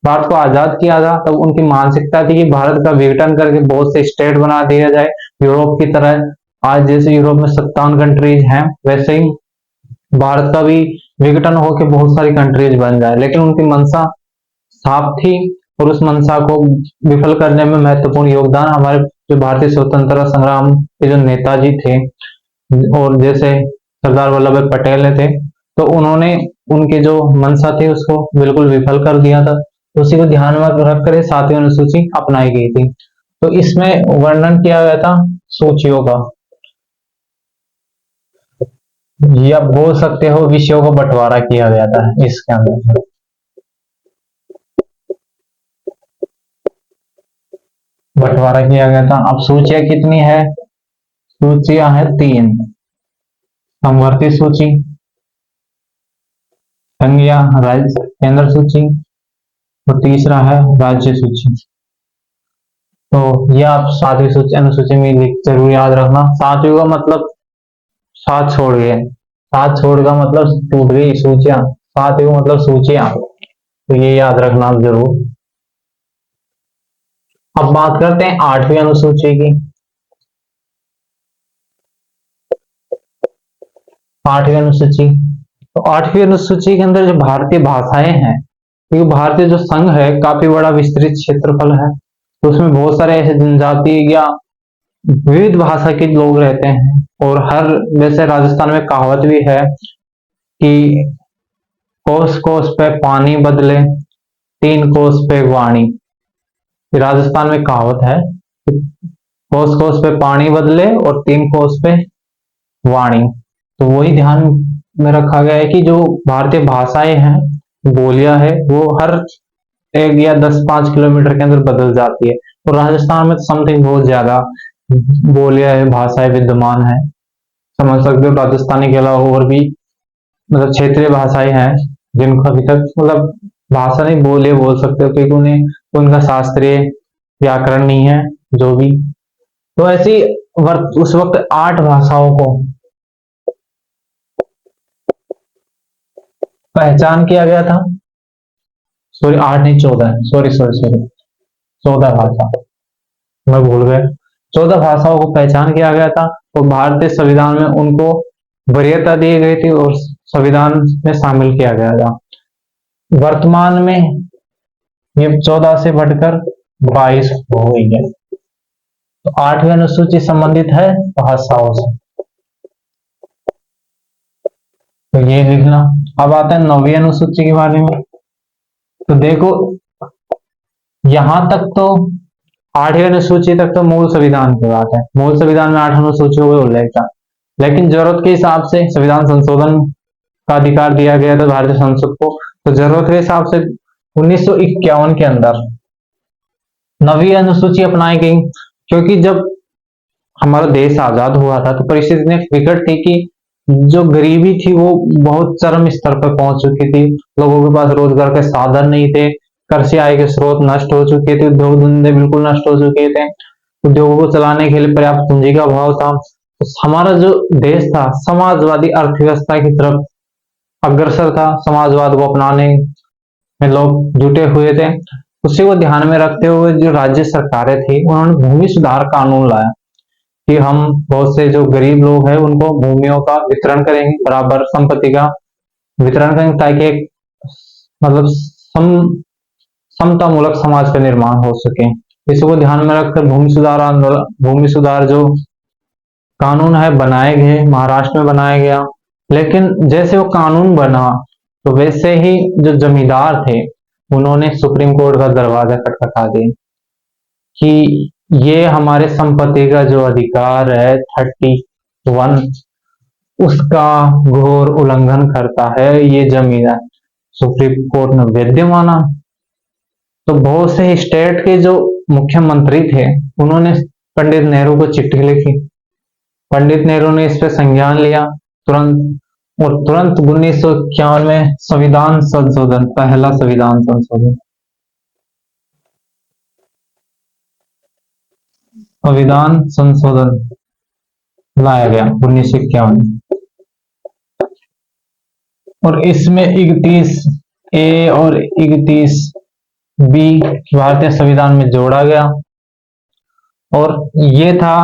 S1: भारत को आजाद किया था तब उनकी मानसिकता थी कि भारत का विघटन करके बहुत से स्टेट बना दिया जाए यूरोप की तरह। आज जैसे यूरोप में 57 कंट्रीज हैं वैसे ही भारत का भी विघटन होकर बहुत सारी कंट्रीज बन जाए, लेकिन उनकी मंशा साफ थी और उस मंशा को विफल करने में महत्वपूर्ण योगदान हमारे जो भारतीय स्वतंत्रता संग्राम के जो नेताजी थे और जैसे सरदार वल्लभ भाई पटेल थे, तो उन्होंने उनके जो मंशा थी उसको बिल्कुल विफल कर दिया था। तो उसी को ध्यान में रखकर 7वीं अनुसूची अपनाई गई थी। तो इसमें वर्णन किया गया था सूचियों का, या बोल सकते हो विषयों को बंटवारा किया गया था इसके अंदर। बंटवारा किया गया था। अब सूचियां कितनी है? सूचियां हैं 3। समवर्ती सूची, संघीय राज्य केंद्र सूची, और तीसरा है राज्य सूची। तो ये आप 7वीं सूची अनुसूची में जरूर याद रखना। 7वीं का मतलब 7 छोड़ गए, 7 छोड़ का मतलब टूट गई सूचियां, 7वीं का मतलब सूचियां। तो ये याद रखना आप जरूर। अब बात करते हैं 8वीं अनुसूची की। 8वीं अनुसूची, तो 8वीं अनुसूची के अंदर जो भारतीय भाषाएं हैं, क्योंकि भारतीय जो संघ है काफी बड़ा विस्तृत क्षेत्रफल है, तो उसमें बहुत सारे ऐसे जनजाति या विविध भाषा के लोग रहते हैं। और हर, जैसे राजस्थान में कहावत भी है कि कोस कोस पे पानी बदले, 3 कोस पे वाणी। राजस्थान में कहावत है कोस कोस पे पानी बदले और 3 कोस पे वाणी। तो वही ध्यान में रखा गया है कि जो भारतीय भाषाएं हैं बोलियां है वो हर 1 या 10-5 किलोमीटर के अंदर बदल जाती है। और राजस्थान में समथिंग बहुत ज्यादा बोलियां है, भाषाएं विद्यमान है। समझ सकते हो राजस्थानी के अलावा और भी मतलब क्षेत्रीय भाषाएं हैं जिनको अभी तक मतलब भाषा नहीं बोले बोल सकते हो, क्योंकि उन्हें उनका शास्त्रीय व्याकरण नहीं है जो भी। तो ऐसी उस वक्त 8 भाषाओं को पहचान किया गया था। सॉरी 8 नहीं 14, सॉरी सॉरी सॉरी 14 भाषा, मैं भूल गया। 14 भाषाओं को पहचान किया गया था और भारतीय संविधान में उनको वरीयता दी गई थी और संविधान में शामिल किया गया था। वर्तमान में ये 14 से बढ़कर 22 हो गई है। तो 8वीं अनुसूची संबंधित है भाषाओं से, तो ये लिखना। अब आता है 9वीं अनुसूची के बारे में। तो देखो यहां तक तो 8वीं अनुसूची तक तो मूल संविधान की बात है, मूल संविधान में 8 अनुसूचियों को उल्लेख था। लेकिन जरूरत के हिसाब से संविधान संशोधन का अधिकार दिया गया था भारतीय संसद को। तो जरूरत के हिसाब से 1951 के अंदर 9वीं अनुसूची अपनाई गई, क्योंकि जब हमारा देश आजाद हुआ था तो परिस्थिति इतनी विकट थी कि जो गरीबी थी वो बहुत चरम स्तर पर पहुंच चुकी थी। लोगों के पास रोजगार के साधन नहीं थे, कर से आय के स्रोत नष्ट हो चुके थे, उद्योग धंधे बिल्कुल नष्ट हो चुके थे, उद्योगों को चलाने के लिए पर्याप्त पूंजी का अभाव था। तो हमारा जो देश था समाजवादी अर्थव्यवस्था की तरफ अग्रसर था, समाजवाद को अपनाने में लोग जुटे हुए थे। उसी को ध्यान में रखते हुए जो राज्य सरकारें थी उन्होंने भूमि सुधार कानून लाया कि हम बहुत से जो गरीब लोग हैं उनको भूमियों का वितरण करेंगे, बराबर संपत्ति का वितरण करेंगे, ताकि एक मतलब समतामूलक समाज का निर्माण हो सके। इसको ध्यान में रखकर भूमि सुधार आंदोलन, भूमि सुधार जो कानून है बनाए गए, महाराष्ट्र में बनाया गया। लेकिन जैसे वो कानून बना तो वैसे ही जो जमींदार थे उन्होंने सुप्रीम कोर्ट का दरवाजा खटखटा दिया कि ये हमारे संपत्ति का जो अधिकार है 31 उसका घोर उल्लंघन करता है ये जमीन है। सुप्रीम कोर्ट ने वैध माना। तो बहुत से स्टेट के जो मुख्यमंत्री थे उन्होंने पंडित नेहरू को चिट्ठी लिखी। पंडित नेहरू ने इस पर संज्ञान लिया तुरंत, और तुरंत 1951 में संविधान संशोधन, पहला संविधान संशोधन, संविधान संशोधन लाया गया 1951। और इसमें 31A और 31B भारतीय संविधान में जोड़ा गया। और ये था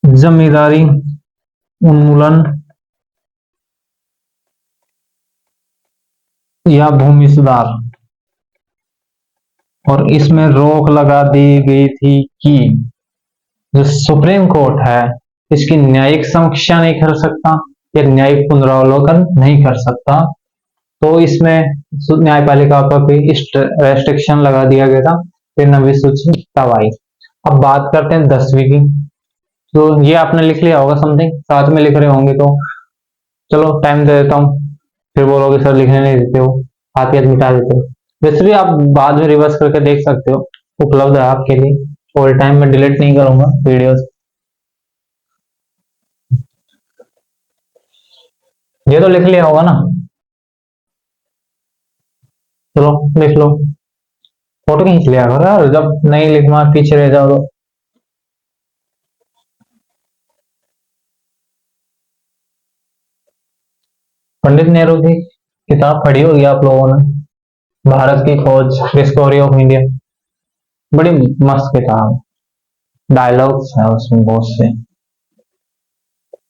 S1: जमींदारी उन्मूलन या भूमि सुधार। और इसमें रोक लगा दी गई थी कि जो सुप्रीम कोर्ट है इसकी न्यायिक समीक्षा नहीं कर सकता या न्यायिक पुनरावलोकन नहीं कर सकता। तो इसमें न्यायपालिका पर भी रेस्ट्रिक्शन लगा दिया गया था। फिर 9वीं सूची तब आई। अब बात करते हैं 10वीं की। तो ये आपने लिख लिया होगा समथिंग, साथ में लिख रहे होंगे तो चलो टाइम दे देता हूँ। फिर बोलोगे सर लिखने नहीं देते हो, हाथ याद मिटा देते हो। वैसे भी आप बाद में रिवर्स करके देख सकते हो, उपलब्ध है आपके लिए। ऑल टाइम में डिलीट नहीं करूंगा वीडियोस। ये तो लिख लिया होगा ना, चलो लिख लो। फोटो खींच लिया करो यार, जब नहीं लिखना पीछे रह जाओ तो। पंडित नेहरू की किताब पढ़ी होगी आप लोगों ने, भारत की खोज, डिस्कवरी ऑफ इंडिया। बड़ी मस्त किताब, डायलॉग्स है उसमें बहुत से,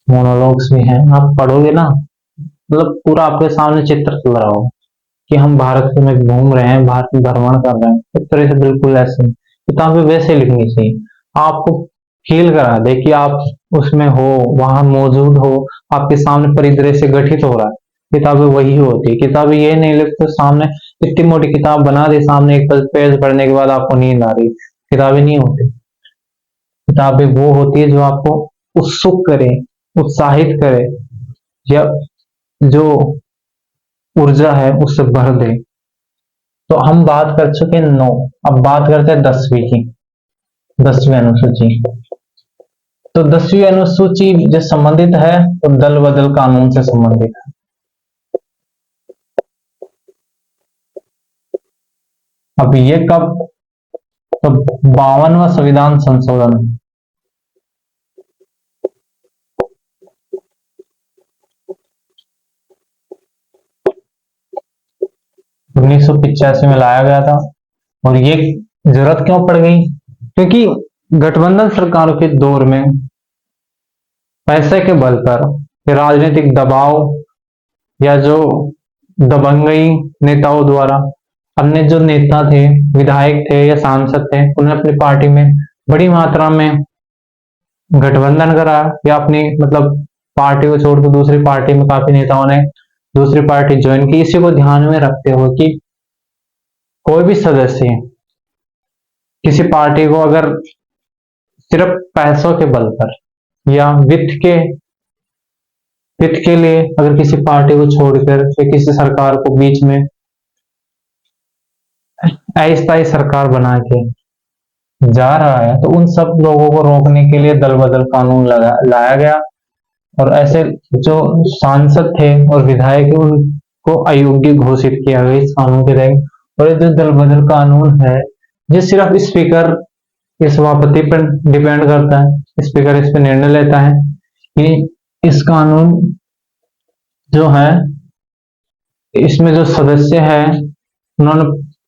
S1: मोनोलॉग्स भी हैं। आप पढ़ोगे ना मतलब पूरा आपके सामने चित्र चल रहा होगा कि हम भारत में घूम रहे हैं, भारत में भ्रमण कर रहे हैं। इस तरह से बिल्कुल ऐसे किताबें वैसे लिखनी चाहिए, आपको फील करा दे कि आप उसमें हो, वहां मौजूद हो, आपके सामने परिदृश्य गठित हो रहा है। किताबें वही होती है। किताबें ये नहीं लिखते सामने, इतनी मोटी किताब बना दे सामने, एक पेज पढ़ने के बाद आपको नींद आ रही, किताबें नहीं होती। किताबें वो होती है जो आपको उत्सुक करे, उत्साहित करे, या जो ऊर्जा है उससे भर दे। तो हम बात कर चुके 9, अब बात करते हैं 10वीं की, 10वीं अनुसूची। तो 10वीं अनुसूची जो संबंधित है वो दल बदल कानून से संबंधित है। अब ये कब, तो 52वां संविधान संशोधन, 1985 में लाया गया था। और ये जरूरत क्यों पड़ गई, क्योंकि गठबंधन सरकारों के दौर में पैसे के बल पर राजनीतिक दबाव या जो दबंगई नेताओं द्वारा अन्य जो नेता थे, विधायक थे या सांसद थे, उन्हें अपनी पार्टी में बड़ी मात्रा में गठबंधन करा, या अपनी मतलब पार्टी को छोड़कर दूसरी पार्टी में काफी नेताओं ने दूसरी पार्टी ज्वाइन की। इसी को ध्यान में रखते हुए कि कोई भी सदस्य किसी पार्टी को अगर सिर्फ पैसों के बल पर या वित्त के लिए अगर किसी पार्टी को छोड़कर या किसी सरकार को बीच में अस्थायी सरकार बना के जा रहा है, तो उन सब लोगों को रोकने के लिए दल बदल कानून लाया गया। और ऐसे जो सांसद थे और विधायक थे उनको अयोग्य घोषित किया गया इस कानून के तहत। और ये जो दल बदल कानून है, ये सिर्फ स्पीकर के सभापति पर डिपेंड करता है। स्पीकर इस पर निर्णय लेता है कि इस कानून जो है, इसमें जो सदस्य है उन्होंने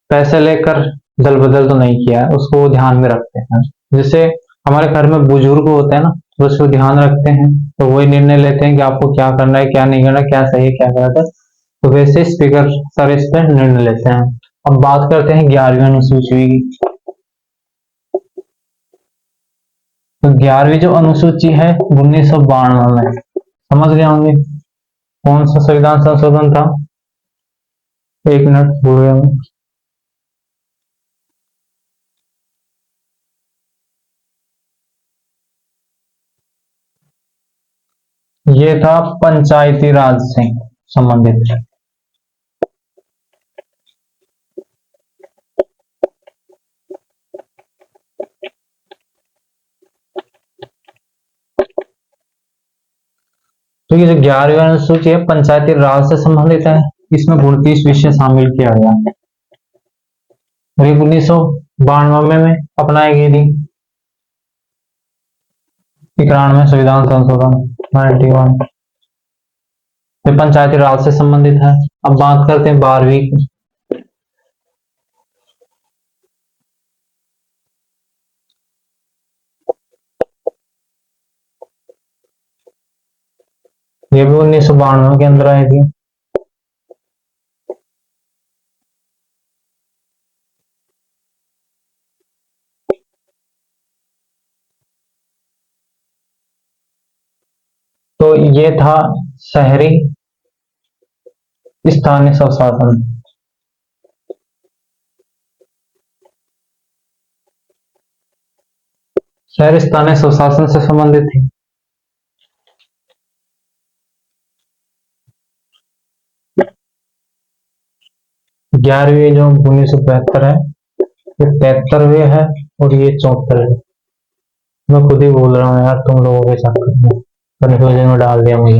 S1: पैसे लेकर दल बदल तो नहीं किया है, उसको वो ध्यान में रखते हैं। जैसे हमारे घर में बुजुर्ग होते हैं ना, तो उसको ध्यान रखते हैं, तो वही निर्णय लेते हैं कि आपको क्या करना है, क्या नहीं करना, क्या सही है, क्या गलत है। तो वैसे स्पीकर सर इस पर निर्णय लेते हैं। अब बात करते हैं 11वीं अनुसूची की। तो 11वीं जो अनुसूची है 1992 में, समझ गए होंगे कौन सा संविधान संशोधन था। एक मिनट भूल गया मैं। ये था पंचायती राज से संबंधित। तो ये जो 11वीं अनुसूची है पंचायती राज से संबंधित है। इसमें 29 विषय शामिल किया गया और ये 1992 में अपनाई गई थी। 91 संविधान संशोधन 91, ये पंचायती राज से संबंधित है। अब बात करते हैं 12वीं की। ये भी 1992 के अंदर आई थी। तो ये था शहरी स्थानीय स्वशासन। शहरी स्थानीय स्वशासन से संबंधित थी। 11वीं जो 1972 है, ये 73वीं है और ये 74 है। मैं खुद ही बोल रहा हूँ यार, तुम लोगों के साथ कंफ्यूजन में डाल दिया मुझे।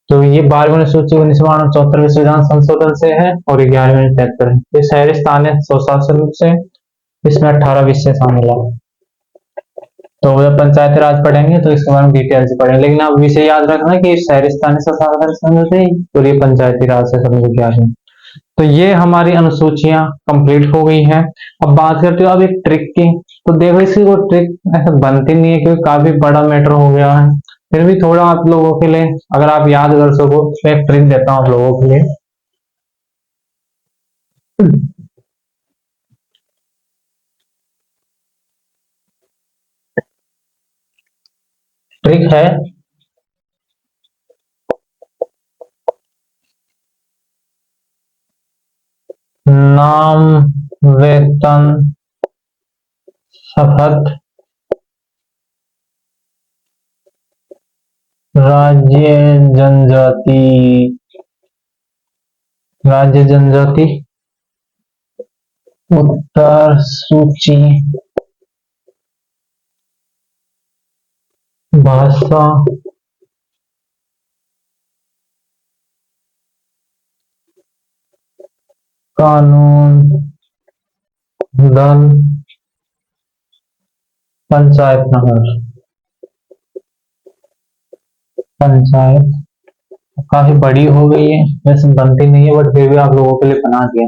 S1: तो ये 12वीं अनुसूची 1992 74वें संविधान संशोधन से है और 11वीं 73 है। ये शहरी स्थानीय स्वशासन से, इसमें 18 विषय शामिल है। तो जब पंचायती राज पढ़ेंगे तो इसके बारे में डिटेल से पढ़ेंगे, लेकिन आप विषय याद रखना कि शहरी स्थानीय स्वशासन से समझते ही और ये पंचायती राज से समझ क्या है। तो ये हमारी अनुसूचियां कंप्लीट हो गई हैं। अब बात करते हो अब एक ट्रिक की। तो देखो इसकी कोई ट्रिक ऐसा बनती नहीं है क्योंकि काफी बड़ा मैटर हो गया है। फिर भी थोड़ा आप लोगों के लिए अगर आप याद कर सको तो एक ट्रिक देता हूं आप लोगों के लिए। ट्रिक है नाम, वेतन, शपथ, राज्य, जनजाति, राज्य जनजाति उत्तर सूची, भाषा, कानून, दल, पंचायत नगर। पंचायत काफी बड़ी हो गई है, वैसे बनती नहीं है बट फिर भी आप लोगों के लिए बना दिया।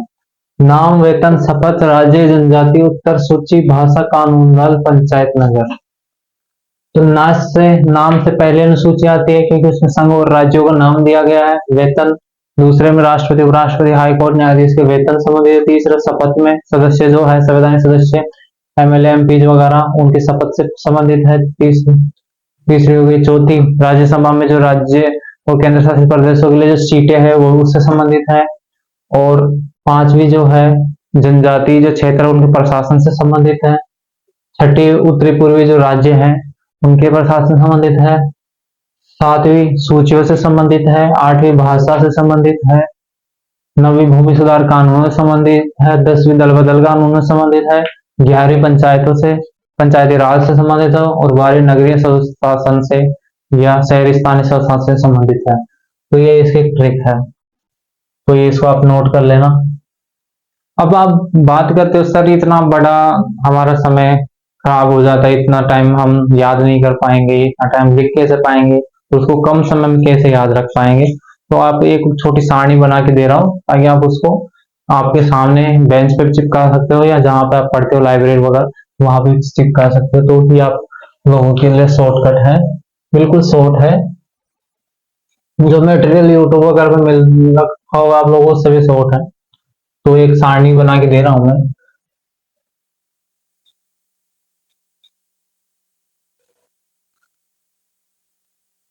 S1: नाम, वेतन, शपथ, राज्य जनजाति उत्तर सूची, भाषा, कानून, दल, पंचायत नगर। तो नाम से पहले अनुसूची आती है क्योंकि उसमें संघ और राज्यों का नाम दिया गया है। वेतन, दूसरे में राष्ट्रपति, उपराष्ट्रपति, हाईकोर्ट न्यायाधीश के वेतन संबंधित है। तीसरा शपथ में सदस्य जो है संवैधानिक सदस्य, एमएलए, एमपी वगैरह उनकी शपथ से संबंधित है। तीसरी हो गई। चौथी, राज्यसभा में जो राज्य और केंद्र शासित प्रदेशों के लिए जो सीटें हैं वो उससे संबंधित है। और पांचवी जो है जनजाति जो क्षेत्र उनके प्रशासन से संबंधित है। छठी, उत्तरी पूर्वी जो राज्य हैं उनके प्रशासन से संबंधित है। सातवीं, सूचियों से संबंधित है। आठवीं, भाषा से संबंधित है। नवीं, भूमि सुधार कानूनों से संबंधित है। 10वीं, दल बदल कानूनों से संबंधित है। 11वीं, पंचायतों से पंचायती राज से संबंधित है। और 12वीं, नगरीय शासन से या शहरी स्थानीय शासन से संबंधित है। तो ये इसकी ट्रिक है, तो ये इसको आप नोट कर लेना। अब आप बात करते हो सर इतना बड़ा हमारा समय खराब हो जाता है, इतना टाइम हम याद नहीं कर पाएंगे, इतना टाइम लिख कैसे पाएंगे, तो उसको कम समय में कैसे याद रख पाएंगे। तो आप एक छोटी सारणी बना के दे रहा हूँ ताकि आप उसको आपके सामने बेंच पे चिपका सकते हो या जहाँ पे आप पढ़ते हो लाइब्रेरी वगैरह वहां पे चिपका सकते हो। तो भी आप लोगों के लिए शॉर्टकट है, बिल्कुल शॉर्ट है। जो मटेरियल यूट्यूब वगैरह पे मिल रखा होगा आप लोगों से भी शॉर्ट है। तो एक सारणी बना के दे रहा हूं मैं।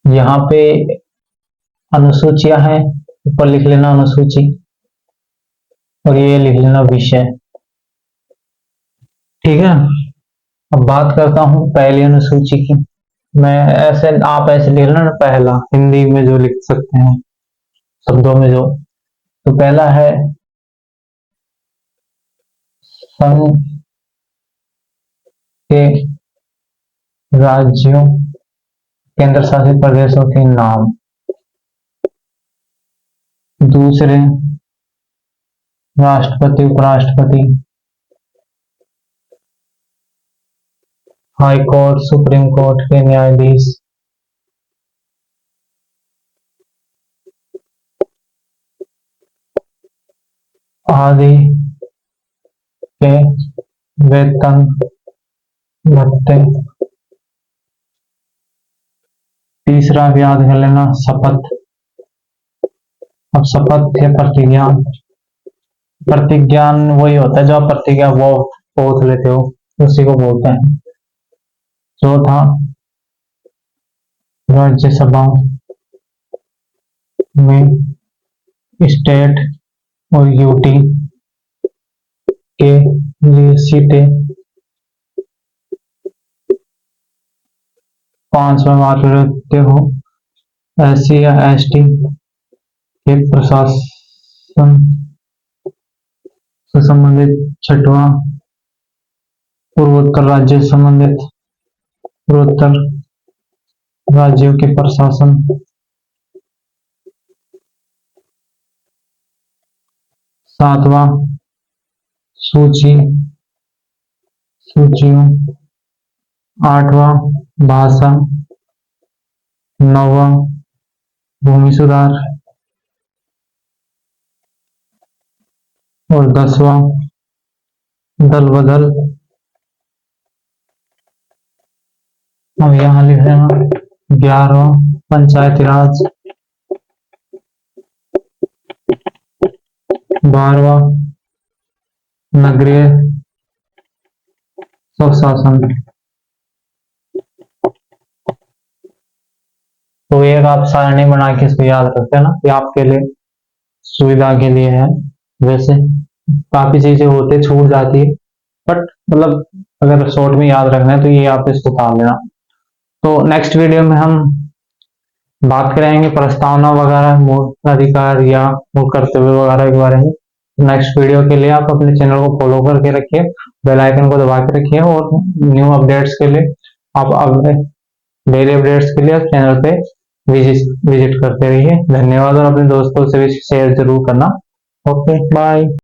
S1: यहाँ पे अनुसूचियां हैं, ऊपर लिख लेना अनुसूची और ये लिख लेना विषय। ठीक है, अब बात करता हूँ पहली अनुसूची की। मैं ऐसे आप ऐसे लिख लेना पहला, हिंदी में जो लिख सकते हैं शब्दों में जो। तो पहला है संघ के राज्यों केंद्र शासित प्रदेशों के नाम। दूसरे, राष्ट्रपति, उपराष्ट्रपति, हाई कोर्ट, सुप्रीम कोर्ट के न्यायाधीश, आदि के वेतन भत्ते। तीसरा भी याद कर लेना शपथ। अब शपथ है प्रतिज्ञान। प्रतिज्ञान वही होता है जो आप प्रतिज्ञा वो ओथ लेते हो, उसी को बोलते हैं। चौथा, राज्यसभा में स्टेट और यूटी के लिए सीटें। पांचवा बात करते हो एससी या एसटी के प्रशासन से संबंधित। छठवां, पूर्वोत्तर राज्य से संबंधित, पूर्वोत्तर राज्यों के प्रशासन। सातवां, सूची, सूचियों। आठवां, भाषा। नौवां, भूमि सुधार। और 10वां, दल बदल। और यहाँ लिख देना 11वां, पंचायती राज। 12वां, नगरीय स्वशासन। तो एक आप सारणी बना के इसको याद रखते हैं ना, ये आपके लिए सुविधा के लिए है। वैसे काफी चीजें होती छूट जाती है बट मतलब अगर शॉर्ट में याद रखना है तो ये आप इसको उतार लेना। तो नेक्स्ट वीडियो में हम बात करेंगे प्रस्तावना वगैरह, मूल अधिकार या मूल कर्तव्य वगैरह के बारे में। नेक्स्ट वीडियो के लिए आप अपने चैनल को फॉलो करके रखिए, बेल आइकन को दबा के रखिए, और न्यू अपडेट्स के लिए आप डेली अपडेट्स के लिए आप चैनल पे विजिट करते रहिए। धन्यवाद, और अपने दोस्तों से भी शेयर जरूर करना। Okay, bye.